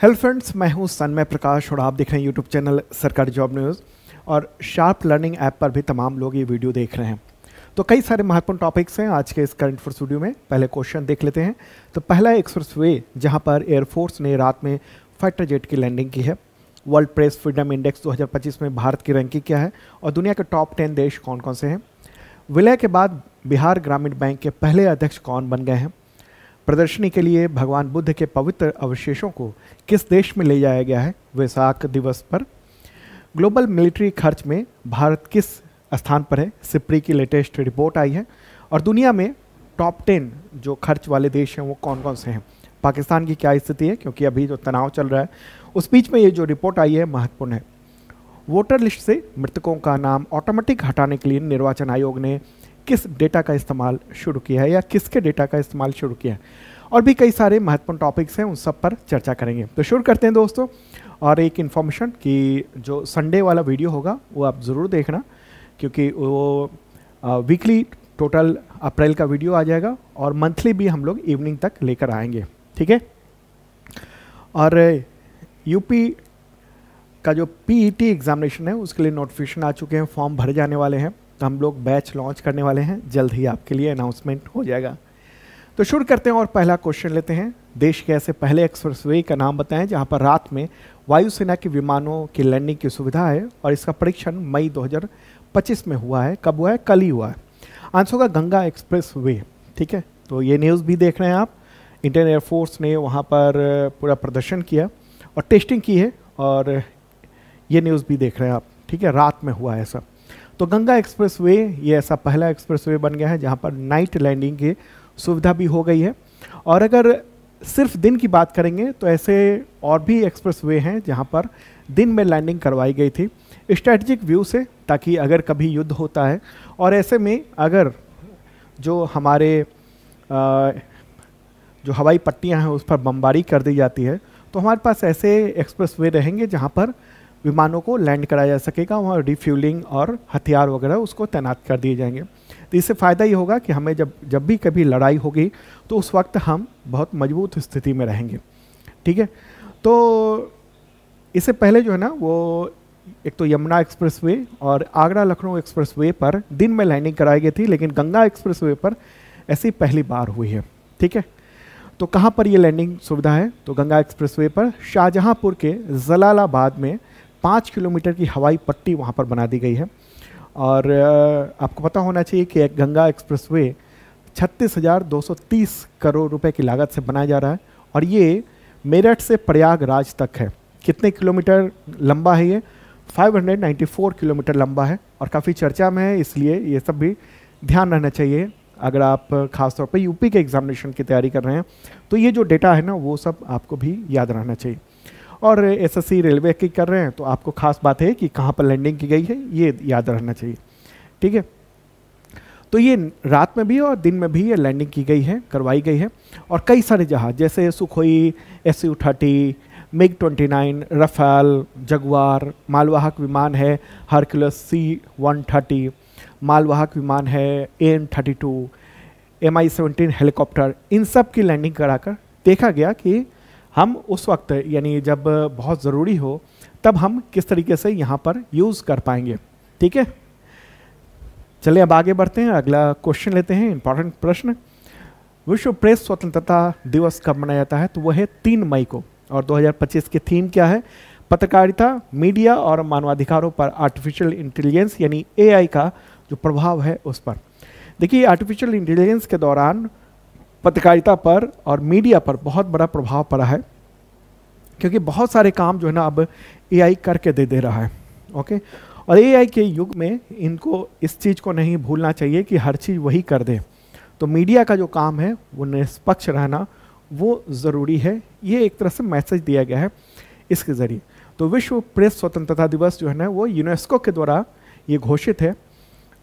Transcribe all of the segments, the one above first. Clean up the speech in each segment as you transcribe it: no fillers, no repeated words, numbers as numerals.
Hello friends, मैं हूं सन्मय प्रकाश और आप देख रहे हैं यूट्यूब चैनल सरकारी जॉब न्यूज़। और शार्प लर्निंग ऐप पर भी तमाम लोग ये वीडियो देख रहे हैं। तो कई सारे महत्वपूर्ण टॉपिक्स हैं आज के इस करंट अफेयर्स वीडियो में। पहले क्वेश्चन देख लेते हैं। तो पहला एक्सप्रेसवे जहां पर एयरफोर्स ने रात में फाइटर जेट की लैंडिंग की है। वर्ल्ड प्रेस फ्रीडम इंडेक्स 2025 में भारत की रैंकिंग क्या है और दुनिया के टॉप 10 देश कौन कौन से हैं। विलय के बाद बिहार ग्रामीण बैंक के पहले अध्यक्ष कौन बन गए हैं। प्रदर्शनी के लिए भगवान बुद्ध के पवित्र अवशेषों को किस देश में ले जाया गया है वैसाख दिवस पर। ग्लोबल मिलिट्री खर्च में भारत किस स्थान पर है, सिप्री की लेटेस्ट रिपोर्ट आई है। और दुनिया में टॉप 10 जो खर्च वाले देश हैं वो कौन कौन से हैं। पाकिस्तान की क्या स्थिति है, क्योंकि अभी जो तनाव चल रहा है उस बीच में ये जो रिपोर्ट आई है महत्वपूर्ण है। वोटर लिस्ट से मृतकों का नाम ऑटोमेटिक हटाने के लिए निर्वाचन आयोग ने किस डेटा का इस्तेमाल शुरू किया है या किसके डेटा का इस्तेमाल शुरू किया है। और भी कई सारे महत्वपूर्ण टॉपिक्स हैं, उन सब पर चर्चा करेंगे। तो शुरू करते हैं दोस्तों। और एक इन्फॉर्मेशन कि जो संडे वाला वीडियो होगा वो आप ज़रूर देखना, क्योंकि वो वीकली टोटल अप्रैल का वीडियो आ जाएगा और मंथली भी हम लोग इवनिंग तक लेकर आएंगे, ठीक है। और यूपी का जो पीईटी एग्जामिनेशन है उसके लिए नोटिफिकेशन आ चुके हैं, फॉर्म भरे जाने वाले हैं। तो हम लोग बैच लॉन्च करने वाले हैं, जल्द ही आपके लिए अनाउंसमेंट हो जाएगा। तो शुरू करते हैं और पहला क्वेश्चन लेते हैं। देश के ऐसे पहले एक्सप्रेसवे का नाम बताएं जहां पर रात में वायुसेना के विमानों की लैंडिंग की सुविधा है और इसका परीक्षण मई 2025 में हुआ है। कब हुआ है? कल ही हुआ है। आंसर होगा गंगा एक्सप्रेसवे, ठीक है। तो ये न्यूज़ भी देख रहे हैं आप। इंडियन एयरफोर्स ने वहाँ पर पूरा प्रदर्शन किया और टेस्टिंग की है, और ये न्यूज़ भी देख रहे हैं आप, ठीक है। रात में हुआ है ऐसा। तो गंगा एक्सप्रेसवे ये ऐसा पहला एक्सप्रेसवे बन गया है जहाँ पर नाइट लैंडिंग की सुविधा भी हो गई है। और अगर सिर्फ दिन की बात करेंगे तो ऐसे और भी एक्सप्रेसवे हैं जहाँ पर दिन में लैंडिंग करवाई गई थी स्ट्रेटजिक व्यू से, ताकि अगर कभी युद्ध होता है और ऐसे में अगर जो हमारे जो हवाई पट्टियाँ हैं उस पर बमबारी कर दी जाती है तो हमारे पास ऐसे एक्सप्रेसवे रहेंगे जहाँ पर विमानों को लैंड कराया जा सकेगा। वहाँ रिफ्यूलिंग और हथियार वगैरह उसको तैनात कर दिए जाएंगे। तो इससे फ़ायदा ये होगा कि हमें जब भी कभी लड़ाई होगी तो उस वक्त हम बहुत मजबूत स्थिति में रहेंगे, ठीक है। तो इससे पहले जो है ना वो एक तो यमुना एक्सप्रेसवे और आगरा लखनऊ एक्सप्रेसवे पर दिन में लैंडिंग कराई गई थी, लेकिन गंगा एक्सप्रेसवे पर ऐसी पहली बार हुई है, ठीक है। तो कहाँ पर ये लैंडिंग सुविधा है? तो गंगा एक्सप्रेसवे पर शाहजहाँपुर के जलालाबाद में 5 किलोमीटर की हवाई पट्टी वहाँ पर बना दी गई है। और आपको पता होना चाहिए कि गंगा एक्सप्रेसवे 36,230 करोड़ रुपए की लागत से बनाया जा रहा है और ये मेरठ से प्रयागराज तक है। कितने किलोमीटर लंबा है ये? 594 किलोमीटर लंबा है और काफ़ी चर्चा में है, इसलिए ये सब भी ध्यान रहना चाहिए अगर आप खासतौर पे यूपी के एग्जामिनेशन की तैयारी कर रहे हैं। तो ये जो डेटा है ना वो सब आपको भी याद रहना चाहिए। और एसएससी रेलवे की कर रहे हैं तो आपको खास बात है कि कहाँ पर लैंडिंग की गई है ये याद रहना चाहिए, ठीक है। तो ये रात में भी और दिन में भी ये लैंडिंग की गई है, करवाई गई है। और कई सारे जहाज जैसे Sukhoi SU-30, MiG-29, Rafale, Jaguar, मालवाहक विमान है हरक्यूलिस C-130, मालवाहक विमान है AN-32, Mi-17 हेलीकॉप्टर, इन सब की लैंडिंग कराकर देखा गया कि हम उस वक्त यानी जब बहुत ज़रूरी हो तब हम किस तरीके से यहाँ पर यूज़ कर पाएंगे, ठीक है। चलिए अब आगे बढ़ते हैं, अगला क्वेश्चन लेते हैं। इंपॉर्टेंट प्रश्न, विश्व प्रेस स्वतंत्रता दिवस कब मनाया जाता है? तो वह है 3 मई को। और 2025 की थीम क्या है? पत्रकारिता, मीडिया और मानवाधिकारों पर आर्टिफिशियल इंटेलिजेंस यानी AI का जो प्रभाव है उस पर। देखिए, आर्टिफिशियल इंटेलिजेंस के दौरान पत्रकारिता पर और मीडिया पर बहुत बड़ा प्रभाव पड़ा है, क्योंकि बहुत सारे काम जो है ना अब AI करके दे रहा है, ओके। और AI के युग में इनको इस चीज़ को नहीं भूलना चाहिए कि हर चीज़ वही कर दे। तो मीडिया का जो काम है वो निष्पक्ष रहना वो ज़रूरी है। ये एक तरह से मैसेज दिया गया है इसके ज़रिए। तो विश्व प्रेस स्वतंत्रता दिवस जो है ना वो यूनेस्को के द्वारा ये घोषित है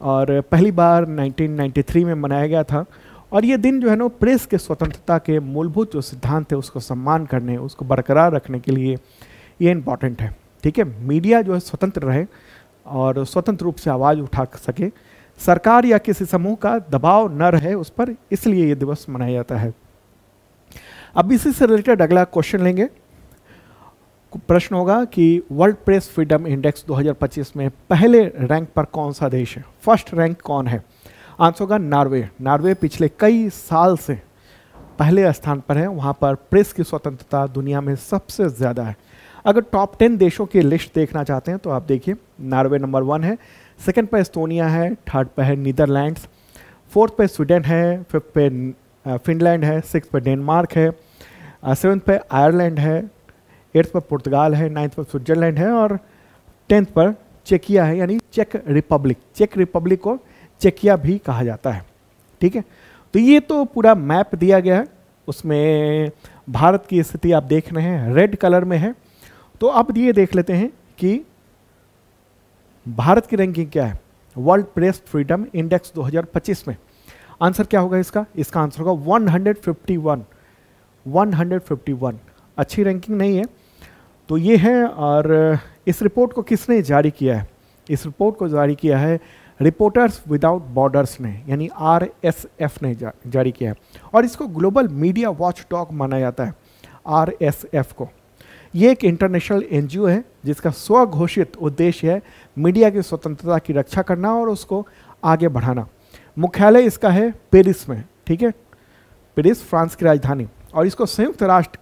और पहली बार 1993 में मनाया गया था। और ये दिन जो है ना प्रेस के स्वतंत्रता के मूलभूत जो सिद्धांत है उसको सम्मान करने, उसको बरकरार रखने के लिए ये इम्पॉर्टेंट है, ठीक है। मीडिया जो है स्वतंत्र रहे और स्वतंत्र रूप से आवाज़ उठा सके, सरकार या किसी समूह का दबाव न रहे उस पर, इसलिए ये दिवस मनाया जाता है। अब इसी से रिलेटेड अगला क्वेश्चन लेंगे। प्रश्न होगा कि वर्ल्ड प्रेस फ्रीडम इंडेक्स 2025 में पहले रैंक पर कौन सा देश है, फर्स्ट रैंक कौन है? आंसर होगा नॉर्वे। नॉर्वे पिछले कई साल से पहले स्थान पर है, वहाँ पर प्रेस की स्वतंत्रता दुनिया में सबसे ज़्यादा है। अगर टॉप 10 देशों की लिस्ट देखना चाहते हैं तो आप देखिए, नॉर्वे नंबर 1 है, सेकंड पे एस्टोनिया है, थर्ड पे है नीदरलैंड्स, फोर्थ पे स्वीडन है, फिफ्थ पे फिनलैंड है, सिक्स पे डेनमार्क है, सेवन्थ पे आयरलैंड है, एट्थ पर पुर्तगाल है, नाइन्थ पर स्विट्जरलैंड है और 10th पर चेकिया है, यानी चेक रिपब्लिक। चेक रिपब्लिक को चेकिया भी कहा जाता है। ठीक है, तो ये तो पूरा मैप दिया गया है, उसमें भारत की स्थिति आप देख रहे हैं रेड कलर में है। तो अब ये देख लेते हैं कि भारत की रैंकिंग क्या है वर्ल्ड प्रेस फ्रीडम इंडेक्स 2025 में। आंसर क्या होगा इसका? इसका आंसर होगा 151। 151 अच्छी रैंकिंग नहीं है, तो ये है। और इस रिपोर्ट को किसने जारी किया है? इस रिपोर्ट को जारी किया है रिपोर्टर्स विदाउट बॉर्डर्स ने, यानी RSF ने जारी किया है, और इसको ग्लोबल मीडिया वॉच डॉग माना जाता है RSF को। ये एक इंटरनेशनल NGO है जिसका स्वघोषित उद्देश्य है मीडिया की स्वतंत्रता की रक्षा करना और उसको आगे बढ़ाना। मुख्यालय इसका है पेरिस में। ठीक है, पेरिस फ्रांस की राजधानी, और इसको संयुक्त राष्ट्र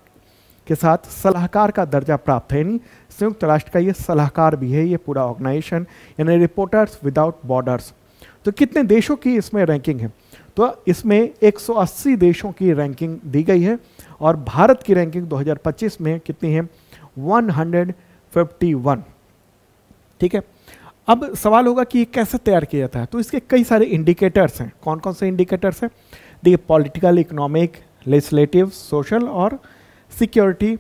के साथ सलाहकार का दर्जा प्राप्त है, यानी संयुक्त राष्ट्र का ये सलाहकार भी है ये पूरा ऑर्गेनाइजेशन, यानी रिपोर्टर्स विदाउट बॉर्डर्स। तो कितने देशों की इसमें रैंकिंग है? तो इसमें 180 देशों की रैंकिंग दी गई है, और भारत की रैंकिंग 2025 में कितनी है? 151। ठीक है, अब सवाल होगा कि ये कैसे तैयार किया जाता है? तो इसके कई सारे इंडिकेटर्स हैं। कौन कौन से इंडिकेटर्स हैं? देखिए, पॉलिटिकल, इकोनॉमिक, लेजिस्लेटिव, सोशल और सिक्योरिटी,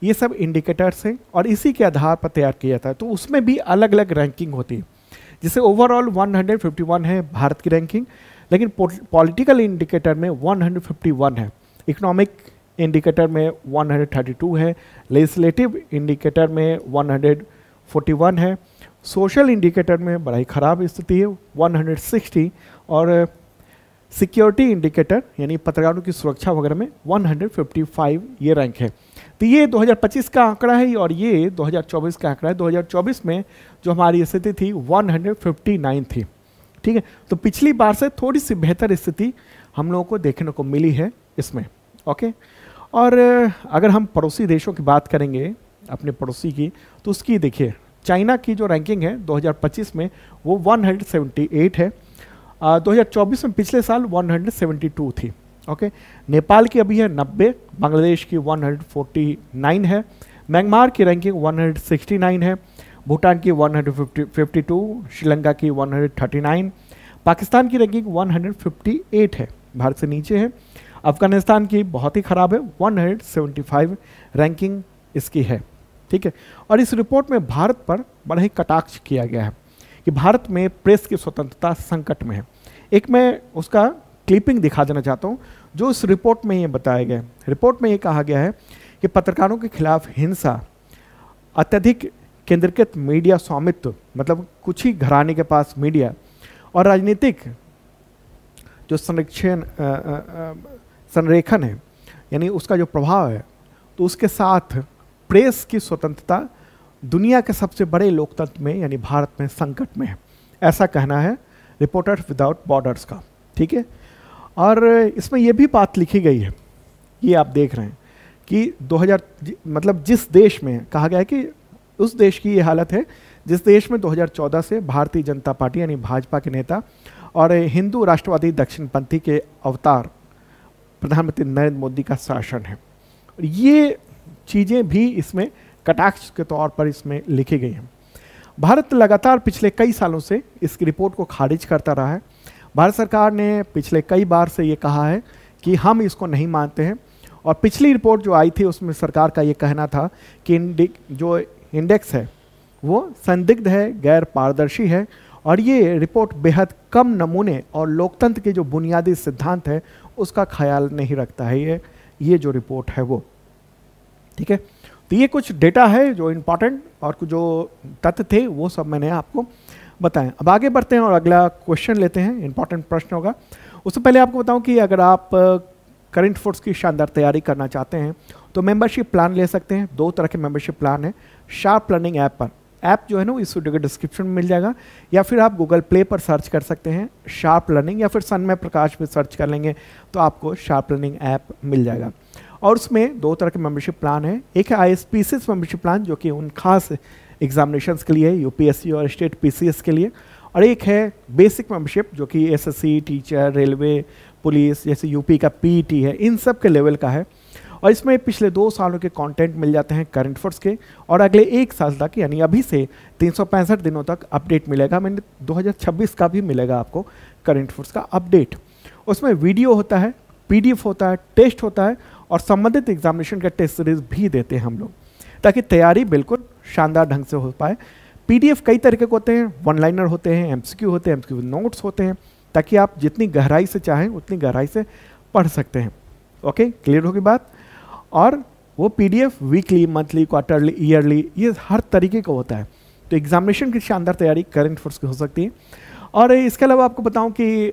ये सब इंडिकेटर्स हैं, और इसी के आधार पर तैयार किया जाता है। तो उसमें भी अलग अलग रैंकिंग होती है, जिसे ओवरऑल 151 है भारत की रैंकिंग, लेकिन पॉलिटिकल इंडिकेटर में 151 है, इकोनॉमिक इंडिकेटर में 132 है, लेजिस्लेटिव इंडिकेटर में 141 है, सोशल इंडिकेटर में बड़ा ही खराब स्थिति है 160, और सिक्योरिटी इंडिकेटर यानी पत्रकारों की सुरक्षा वगैरह में 155 ये रैंक है। तो ये 2025 का आंकड़ा है, और ये 2024 का आंकड़ा है। 2024 में जो हमारी स्थिति थी 159 थी। ठीक है, तो पिछली बार से थोड़ी सी बेहतर स्थिति हम लोगों को देखने को मिली है इसमें। ओके, और अगर हम पड़ोसी देशों की बात करेंगे, अपने पड़ोसी की, तो उसकी देखिए, चाइना की जो रैंकिंग है 2025 में वो 178 है। 2024 में पिछले साल 172 थी। ओके, नेपाल की अभी है 90, बांग्लादेश की 149 है, म्यांमार की रैंकिंग 169 है, भूटान की 152, श्रीलंका की 139, पाकिस्तान की रैंकिंग 158 है, भारत से नीचे है। अफगानिस्तान की बहुत ही खराब है, 175 रैंकिंग इसकी है। ठीक है, और इस रिपोर्ट में भारत पर बड़ा ही कटाक्ष किया गया है कि भारत में प्रेस की स्वतंत्रता संकट में है। एक मैं उसका क्लिपिंग दिखा देना चाहता हूँ जो इस रिपोर्ट में ये बताया गया है। रिपोर्ट में ये कहा गया है कि पत्रकारों के खिलाफ हिंसा, अत्यधिक केंद्रीकृत मीडिया स्वामित्व, मतलब कुछ ही घराने के पास मीडिया, और राजनीतिक जो संरेखन है यानी उसका जो प्रभाव है, तो उसके साथ प्रेस की स्वतंत्रता दुनिया के सबसे बड़े लोकतंत्र में यानी भारत में संकट में है, ऐसा कहना है रिपोर्टर्स विदाउट बॉर्डर्स का। ठीक है, और इसमें यह भी बात लिखी गई है, ये आप देख रहे हैं कि 2000 मतलब जिस देश में कहा गया है कि उस देश की ये हालत है जिस देश में 2014 से भारतीय जनता पार्टी यानी भाजपा के नेता और हिंदू राष्ट्रवादी दक्षिणपंथी के अवतार प्रधानमंत्री नरेंद्र मोदी का शासन है। ये चीज़ें भी इसमें कटाक्ष के तौर पर इसमें लिखी गई हैं। भारत लगातार पिछले कई सालों से इस रिपोर्ट को खारिज करता रहा है। भारत सरकार ने पिछले कई बार से ये कहा है कि हम इसको नहीं मानते हैं, और पिछली रिपोर्ट जो आई थी उसमें सरकार का ये कहना था कि जो इंडेक्स है वो संदिग्ध है, गैर पारदर्शी है, और ये रिपोर्ट बेहद कम नमूने और लोकतंत्र के जो बुनियादी सिद्धांत है उसका ख्याल नहीं रखता है ये जो रिपोर्ट है वो। ठीक है, तो ये कुछ डेटा है जो इम्पॉर्टेंट और कुछ जो तथ्य थे वो सब मैंने आपको बताएं। अब आगे बढ़ते हैं और अगला क्वेश्चन लेते हैं, इंपॉर्टेंट प्रश्न होगा। उससे पहले आपको बताऊं कि अगर आप करंट अफेयर्स की शानदार तैयारी करना चाहते हैं तो मेंबरशिप प्लान ले सकते हैं। 2 तरह के मेंबरशिप प्लान है शार्प लर्निंग ऐप पर। ऐप जो है ना इस वीडियो के डिस्क्रिप्शन में मिल जाएगा, या फिर आप गूगल प्ले पर सर्च कर सकते हैं शार्प लर्निंग, या फिर सन्मय प्रकाश पे सर्च कर लेंगे तो आपको शार्प लर्निंग ऐप मिल जाएगा। और उसमें 2 तरह के मेंबरशिप प्लान है। एक है ISPCS मेंबरशिप प्लान जो कि उन खास एग्जामिनेशंस के लिए, UPSC और स्टेट PCS के लिए, और एक है बेसिक मेंबरशिप जो कि SSC, टीचर, रेलवे, पुलिस, जैसे यूपी का PET है, इन सब के लेवल का है। और इसमें पिछले 2 सालों के कंटेंट मिल जाते हैं करंट अफेयर्स के, और अगले 1 साल तक यानी अभी से 365 दिनों तक अपडेट मिलेगा। मैंने 2026 का भी मिलेगा आपको करंट अफेयर्स का अपडेट। उसमें वीडियो होता है, PDF होता है, टेस्ट होता है, और संबंधित एग्जामिनेशन का टेस्ट सीरीज भी देते हैं हम लोग, ताकि तैयारी बिल्कुल शानदार ढंग से हो पाए। PDF कई तरीके के होते हैं, 1 लाइनर होते हैं, MCQ होते हैं, MCQ नोट्स होते हैं, ताकि आप जितनी गहराई से चाहें उतनी गहराई से पढ़ सकते हैं। ओके, क्लियर होगी बात। और वो PDF weekly, monthly, quarterly, yearly, ये हर तरीके का होता है। तो एग्जामिनेशन की शानदार तैयारी करंट अफेयर्स की हो सकती है। और इसके अलावा आपको बताऊं कि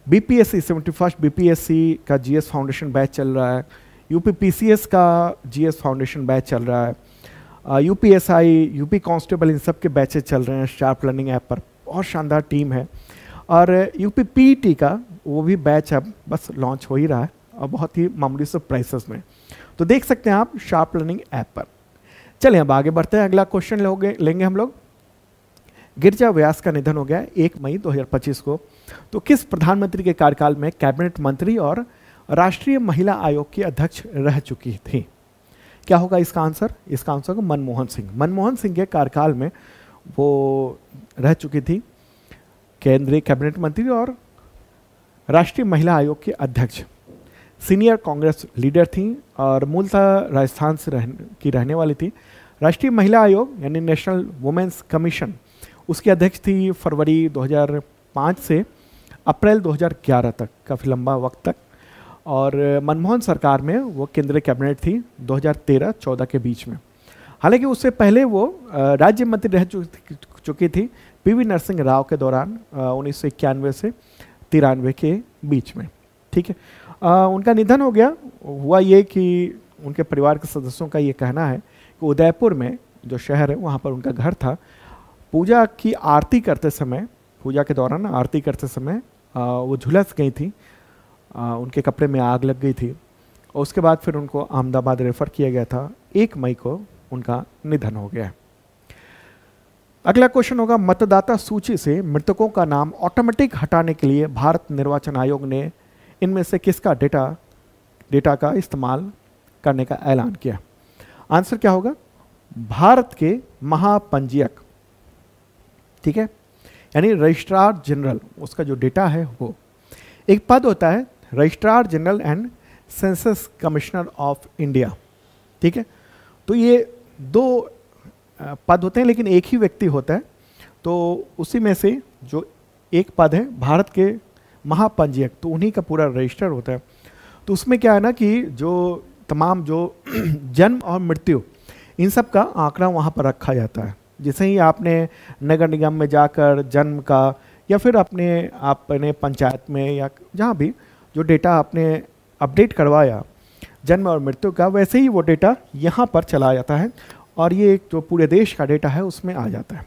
BPSC 71 BPSC का GS फाउंडेशन बैच चल रहा है, UPPCS का GS फाउंडेशन बैच चल रहा है, UPSI, UP कांस्टेबल, इन सब के बैचेज चल रहे हैं शार्प लर्निंग ऐप पर। बहुत शानदार टीम है। और UP PET का वो भी बैच अब बस लॉन्च हो ही रहा है, और बहुत ही मामूली से प्राइसेस में। तो देख सकते हैं आप शार्प लर्निंग ऐप पर। चलिए अब आगे बढ़ते हैं। अगला क्वेश्चन लेंगे हम लोग। गिरिजा व्यास का निधन हो गया 1 मई 2025 को। तो किस प्रधानमंत्री के कार्यकाल में कैबिनेट मंत्री और राष्ट्रीय महिला आयोग की अध्यक्ष रह चुकी थी? क्या होगा इसका आंसर? इसका आंसर होगा मनमोहन सिंह। मनमोहन सिंह के कार्यकाल में वो रह चुकी थी केंद्रीय कैबिनेट मंत्री और राष्ट्रीय महिला आयोग की अध्यक्ष। सीनियर कांग्रेस लीडर थी और मूलतः राजस्थान से रहने वाली थी। राष्ट्रीय महिला आयोग यानी नेशनल वुमेन्स कमीशन, उसकी अध्यक्ष थी फरवरी 2005 से अप्रैल 2011 तक, काफ़ी लंबा वक्त तक। और मनमोहन सरकार में वो केंद्रीय कैबिनेट थी 2013-14 के बीच में। हालांकि उससे पहले वो राज्य मंत्री रह चुकी थी PV नरसिंह राव के दौरान 1991 से 93 के बीच में। ठीक है, उनका निधन हो गया। हुआ ये कि उनके परिवार के सदस्यों का ये कहना है कि उदयपुर में जो शहर है वहाँ पर उनका घर था। पूजा की आरती करते समय, पूजा के दौरान आरती करते समय वो झुलस गई थी, उनके कपड़े में आग लग गई थी, और उसके बाद फिर उनको अहमदाबाद रेफर किया गया था। 1 मई को उनका निधन हो गया। अगला क्वेश्चन होगा, मतदाता सूची से मृतकों का नाम ऑटोमेटिक हटाने के लिए भारत निर्वाचन आयोग ने इनमें से किसका डेटा का इस्तेमाल करने का ऐलान किया? आंसर क्या होगा? भारत के महापंजीयक, ठीक है, यानी रजिस्ट्रार जनरल, उसका जो डेटा है वो। एक पद होता है registrar general and census commissioner of India, ठीक है। तो ये 2 पद होते हैं लेकिन एक ही व्यक्ति होता है। तो उसी में से जो एक पद है भारत के महापंजीयक, तो उन्हीं का पूरा रजिस्टर होता है। तो उसमें क्या है ना कि जो तमाम जो जन्म और मृत्यु, इन सब का आंकड़ा वहाँ पर रखा जाता है। जैसे ही आपने नगर निगम में जाकर जन्म का या फिर अपने पंचायत में या जहाँ भी जो डेटा आपने अपडेट करवाया जन्म और मृत्यु का, वैसे ही वो डेटा यहाँ पर चला जाता है और ये जो पूरे देश का डेटा है उसमें आ जाता है।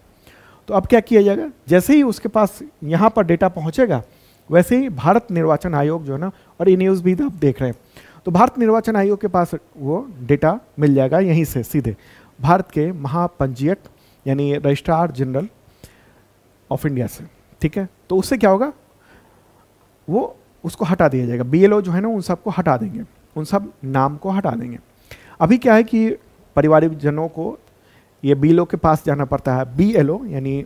तो अब क्या किया जाएगा, जैसे ही उसके पास यहाँ पर डेटा पहुँचेगा वैसे ही भारत निर्वाचन आयोग जो है ना, और ये न्यूज़ भी आप देख रहे हैं, तो भारत निर्वाचन आयोग के पास वो डेटा मिल जाएगा यहीं से सीधे भारत के महापंजीयक यानी रजिस्ट्रार जनरल ऑफ इंडिया से, ठीक है। तो उससे क्या होगा, वो उसको हटा दिया जाएगा। BLO जो है ना उन सबको हटा देंगे, उन सब नाम को हटा देंगे। अभी क्या है कि परिवारिक जनों को ये BLO के पास जाना पड़ता है। BLO यानी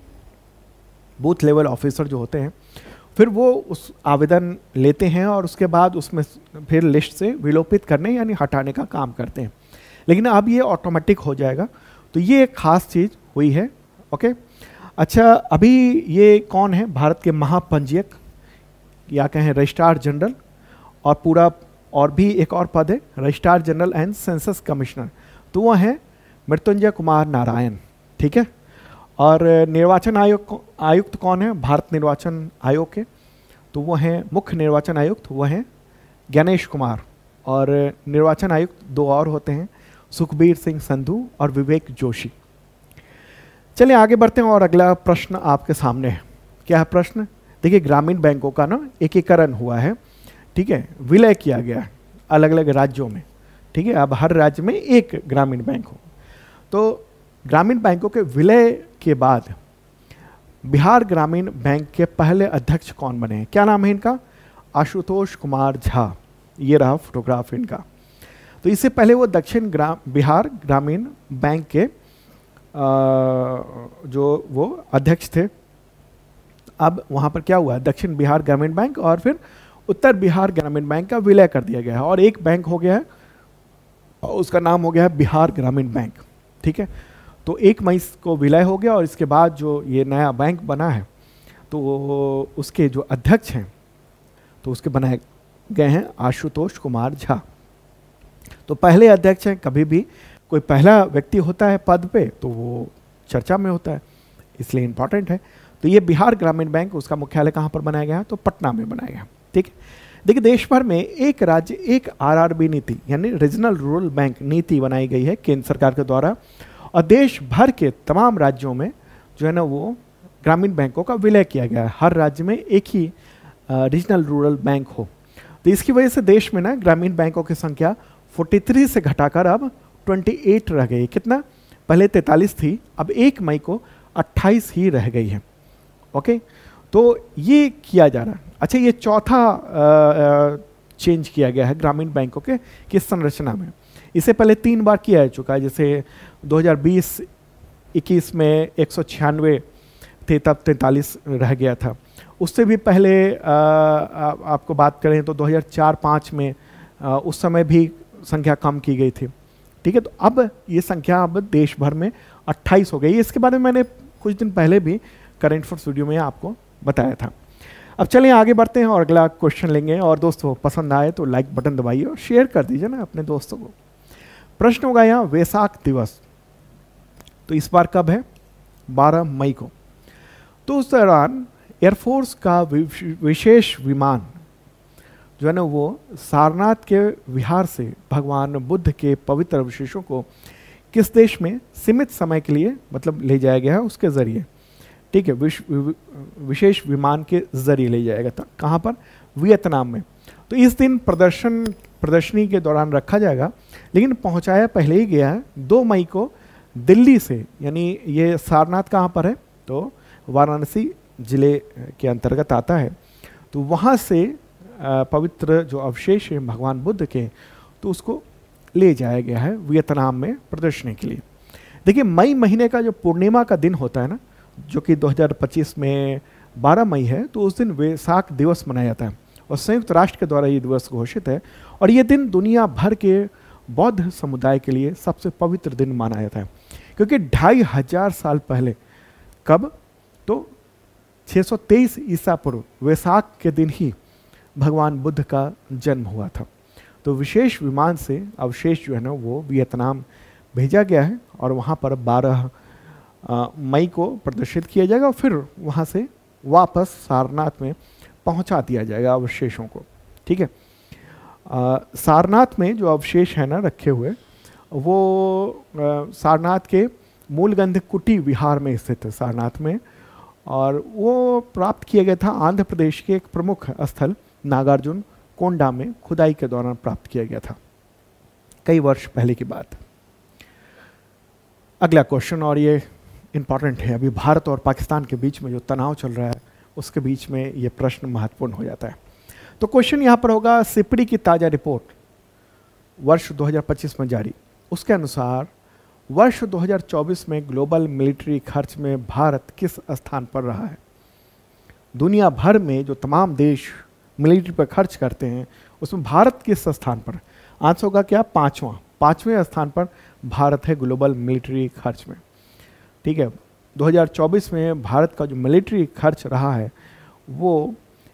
बूथ लेवल ऑफिसर जो होते हैं, फिर वो उस आवेदन लेते हैं और उसके बाद उसमें फिर लिस्ट से विलोपित करने यानी हटाने का काम करते हैं। लेकिन अब ये ऑटोमेटिक हो जाएगा, तो ये एक खास चीज़ हुई है। ओके, अच्छा, अभी ये कौन है भारत के महापंजीयक या कहें रजिस्ट्रार जनरल, और पूरा और भी एक और पद है registrar general and census commissioner, तो वो है मृत्युंजय कुमार नारायण, ठीक है। और निर्वाचन आयुक्त कौन है भारत निर्वाचन आयोग के, तो वो हैं मुख्य निर्वाचन आयुक्त, वो हैं गणेश कुमार। और निर्वाचन आयुक्त 2 और होते हैं, सुखबीर सिंह संधू और विवेक जोशी। चलिए आगे बढ़ते हैं और अगला प्रश्न आपके सामने है। क्या है प्रश्न? देखिए, ग्रामीण बैंकों का ना एकीकरण हुआ है, ठीक है, विलय किया गया है अलग अलग राज्यों में, ठीक है। अब हर राज्य में एक ग्रामीण बैंक हो। तो ग्रामीण बैंकों के विलय के बाद बिहार ग्रामीण बैंक के पहले अध्यक्ष कौन बने हैं? क्या नाम है इनका? आशुतोष कुमार झा। ये रहा फोटोग्राफ इनका। तो इससे पहले वो दक्षिण बिहार ग्रामीण बैंक के जो वो अध्यक्ष थे। अब वहाँ पर क्या हुआ, दक्षिण बिहार ग्रामीण बैंक और फिर उत्तर बिहार ग्रामीण बैंक का विलय कर दिया गया है और एक बैंक हो गया है और उसका नाम हो गया है बिहार ग्रामीण बैंक, ठीक है। तो 1 मई को विलय हो गया और इसके बाद जो ये नया बैंक बना है तो उसके जो अध्यक्ष हैं तो उसके बनाए गए हैं आशुतोष कुमार झा। तो पहले अध्यक्ष हैं, कभी भी कोई पहला व्यक्ति होता है पद पे तो वो चर्चा में होता है, इसलिए इंपॉर्टेंट है। तो ये बिहार ग्रामीण बैंक, उसका मुख्यालय कहाँ पर बनाया गया? तो पटना में बनाया गया, ठीक है। देखिए, देश भर में एक राज्य एक आरआरबी नीति यानी रीजनल रूरल बैंक नीति बनाई गई है केंद्र सरकार के द्वारा और देश भर के तमाम राज्यों में जो है ना वो ग्रामीण बैंकों का विलय किया गया है। हर राज्य में एक ही रीजनल रूरल बैंक हो। तो इसकी वजह से देश में ना ग्रामीण बैंकों की संख्या 43 से घटाकर अब 28 रह गई। कितना? पहले 43 थी, अब 1 मई को 28 ही रह गई है। ओके, तो ये किया जा रहा है। अच्छा, ये चौथा चेंज किया गया है ग्रामीण बैंकों के किस संरचना में। इससे पहले 3 बार किया जा चुका है, जैसे 2020-21 में 196 थे, तब 43 रह गया था। उससे भी पहले आपको बात करें तो 2004-05 में उस समय भी संख्या कम की गई थी, ठीक है। तो अब ये संख्या अब देश भर में 28 हो गई। इसके बारे में मैंने कुछ दिन पहले भी करंट अफेयर्स वीडियो में आपको बताया था। अब चलिए आगे बढ़ते हैं और अगला क्वेश्चन लेंगे। और दोस्तों, पसंद आए तो लाइक बटन दबाइए और शेयर कर दीजिए ना अपने दोस्तों को। प्रश्न होगा यहाँ वैसाख दिवस, तो इस बार कब है? 12 मई को। तो उस दौरान एयरफोर्स का विशेष विमान जो है ना वो सारनाथ के विहार से भगवान बुद्ध के पवित्र अवशेषों को किस देश में सीमित समय के लिए मतलब ले जाया गया है उसके ज़रिए, ठीक है, विशेष विमान के ज़रिए ले जाएगा था। कहाँ पर? वियतनाम में। तो इस दिन प्रदर्शनी के दौरान रखा जाएगा, लेकिन पहुँचाया पहले ही गया है 2 मई को दिल्ली से। यानी ये सारनाथ कहाँ पर है? तो वाराणसी जिले के अंतर्गत आता है। तो वहाँ से पवित्र जो अवशेष हैं भगवान बुद्ध के, तो उसको ले जाया गया है वियतनाम में प्रदर्शनी के लिए। देखिए, मई महीने का जो पूर्णिमा का दिन होता है ना, जो कि 2025 में 12 मई है, तो उस दिन वैसाख दिवस मनाया जाता है और संयुक्त राष्ट्र के द्वारा ये दिवस घोषित है। और ये दिन दुनिया भर के बौद्ध समुदाय के लिए सबसे पवित्र दिन माना जाता है, क्योंकि 2500 साल पहले, कब? तो 623 ईसा पूर्व वैसाख के दिन ही भगवान बुद्ध का जन्म हुआ था। तो विशेष विमान से अवशेष जो है ना वो वियतनाम भेजा गया है और वहाँ पर 12 मई को प्रदर्शित किया जाएगा और फिर वहाँ से वापस सारनाथ में पहुँचा दिया जाएगा अवशेषों को, ठीक है। सारनाथ में जो अवशेष है ना रखे हुए, वो सारनाथ के मूलगंध कुटी विहार में स्थित है सारनाथ में, और वो प्राप्त किया गया था आंध्र प्रदेश के एक प्रमुख स्थल नागार्जुन कोंडा में खुदाई के दौरान प्राप्त किया गया था, कई वर्ष पहले की बात। अगला क्वेश्चन, और ये इंपॉर्टेंट है, अभी भारत और पाकिस्तान के बीच में जो तनाव चल रहा है उसके बीच में ये प्रश्न महत्वपूर्ण हो जाता है। तो क्वेश्चन यहाँ पर होगा, सिपड़ी की ताज़ा रिपोर्ट वर्ष 2025 में जारी, उसके अनुसार वर्ष 2024 में ग्लोबल मिलिट्री खर्च में भारत किस स्थान पर रहा है? दुनिया भर में जो तमाम देश मिलिट्री पर खर्च करते हैं उसमें भारत किस स्थान पर? आंसर होगा क्या? 5वें स्थान पर भारत है ग्लोबल मिलिट्री खर्च में, ठीक है। 2024 में भारत का जो मिलिट्री खर्च रहा है वो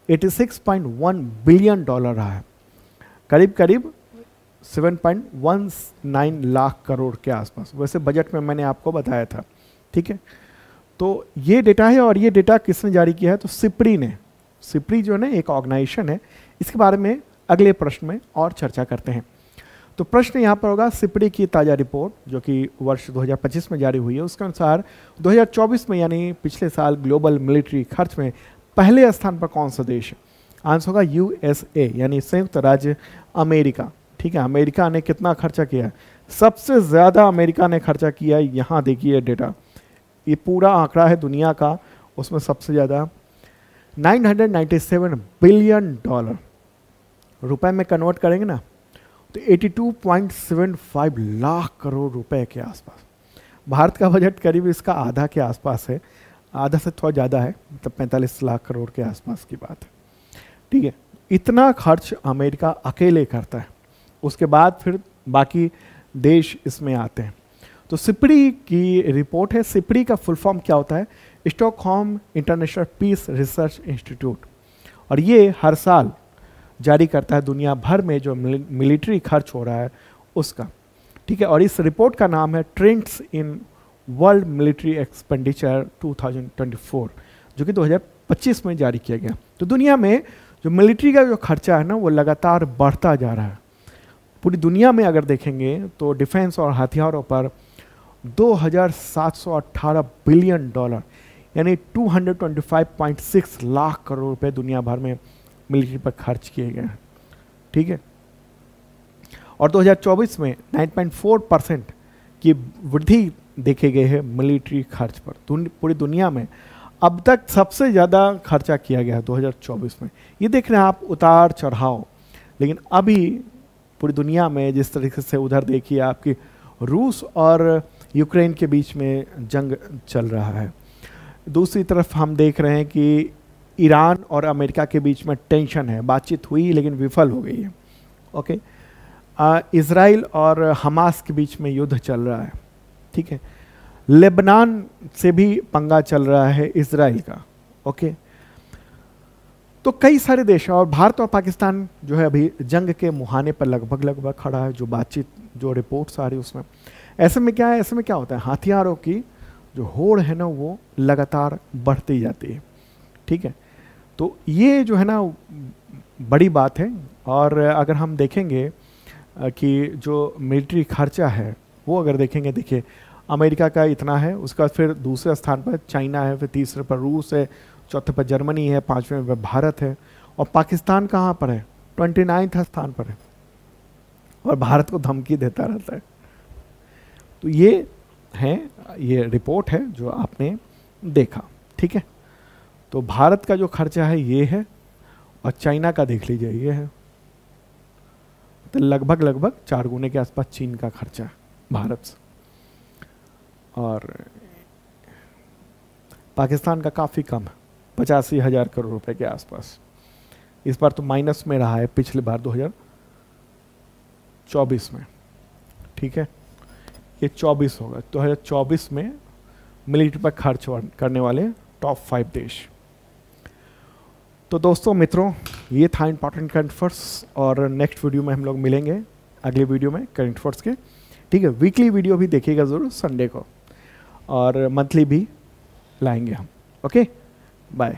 86.1 बिलियन डॉलर रहा है, करीब करीब 7.19 लाख करोड़ के आसपास। वैसे बजट में मैंने आपको बताया था, ठीक है। तो ये डेटा है, और ये डेटा किसने जारी किया है? तो सिपड़ी ने। सिपड़ी जो है ना एक ऑर्गेनाइजेशन है, इसके बारे में अगले प्रश्न में और चर्चा करते हैं। तो प्रश्न यहाँ पर होगा, सिपड़ी की ताज़ा रिपोर्ट जो कि वर्ष 2025 में जारी हुई है, उसके अनुसार 2024 में यानी पिछले साल ग्लोबल मिलिट्री खर्च में पहले स्थान पर कौन सा देश है? आंसर होगा यूएसए यानी संयुक्त राज्य अमेरिका। ठीक है, अमेरिका ने कितना खर्चा किया है? सबसे ज़्यादा अमेरिका ने खर्चा किया है। यहाँ देखिए डेटा, ये पूरा आंकड़ा है दुनिया का, उसमें सबसे ज़्यादा 997 बिलियन डॉलर, रुपए में कन्वर्ट करेंगे ना तो 82.75 लाख करोड़ रुपए के आसपास। भारत का बजट करीब इसका आधा के आसपास है, आधा से थोड़ा ज़्यादा है, मतलब 45 लाख करोड़ के आसपास की बात है। ठीक है, इतना खर्च अमेरिका अकेले करता है, उसके बाद फिर बाकी देश इसमें आते हैं। तो सिपड़ी की रिपोर्ट है। सिपड़ी का फुल फॉर्म क्या होता है? Stockholm International Peace Research Institute, और ये हर साल जारी करता है दुनिया भर में जो मिलिट्री खर्च हो रहा है उसका। ठीक है, और इस रिपोर्ट का नाम है trends in world military expenditure 2024, जो कि 2025 में जारी किया गया। तो दुनिया में जो मिलिट्री का जो खर्चा है ना वो लगातार बढ़ता जा रहा है। पूरी दुनिया में अगर देखेंगे तो डिफेंस और हथियारों पर 2718 बिलियन डॉलर यानी 225.6 लाख करोड़ रुपए दुनिया भर में मिलिट्री पर खर्च किए गए हैं। ठीक है, और 2024 में 9.4% की वृद्धि देखे गए है मिलिट्री खर्च पर। पूरी दुनिया में अब तक सबसे ज़्यादा खर्चा किया गया है 2024 में। ये देख रहे हैं आप उतार चढ़ाव, लेकिन अभी पूरी दुनिया में जिस तरीके से उधर देखिए आपकी रूस और यूक्रेन के बीच में जंग चल रहा है, दूसरी तरफ हम देख रहे हैं कि ईरान और अमेरिका के बीच में टेंशन है, बातचीत हुई लेकिन विफल हो गई है। ओके, इजराइल और हमास के बीच में युद्ध चल रहा है। ठीक है, लेबनान से भी पंगा चल रहा है इजराइल का। ओके, तो कई सारे देश और भारत और पाकिस्तान जो है अभी जंग के मुहाने पर लगभग खड़ा है, जो बातचीत जो रिपोर्ट्स आ रही है उसमें। ऐसे में क्या है, ऐसे में क्या होता है, हथियारों की जो होड़ है ना वो लगातार बढ़ती जाती है। ठीक है, तो ये जो है ना बड़ी बात है। और अगर हम देखेंगे कि जो मिलिट्री खर्चा है वो अगर देखेंगे, देखिए अमेरिका का इतना है, उसका फिर दूसरे स्थान पर चाइना है, फिर तीसरे पर रूस है, चौथे पर जर्मनी है, पांचवें पर भारत है, और पाकिस्तान कहाँ पर है? 29वें स्थान पर है, और भारत को धमकी देता रहता है। तो ये है, ये रिपोर्ट है जो आपने देखा। ठीक है, तो भारत का जो खर्चा है ये है, और चाइना का देख लीजिए ये है। तो लगभग 4 गुने के आसपास चीन का खर्चा है भारत से, और पाकिस्तान का काफ़ी कम है, 85,000 करोड़ रुपए के आसपास। इस बार तो माइनस में रहा है, पिछले बार 2024 में। ठीक है, ये 24 होगा, 2024 में मिलिट्री पर खर्च करने वाले टॉप 5 देश। तो दोस्तों मित्रों, ये था इंपॉर्टेंट करंट अफेयर्स, और नेक्स्ट वीडियो में हम लोग मिलेंगे अगले वीडियो में करंट अफेयर्स के। ठीक है, वीकली वीडियो भी देखिएगा ज़रूर संडे को, और मंथली भी लाएंगे हम। Okay, bye.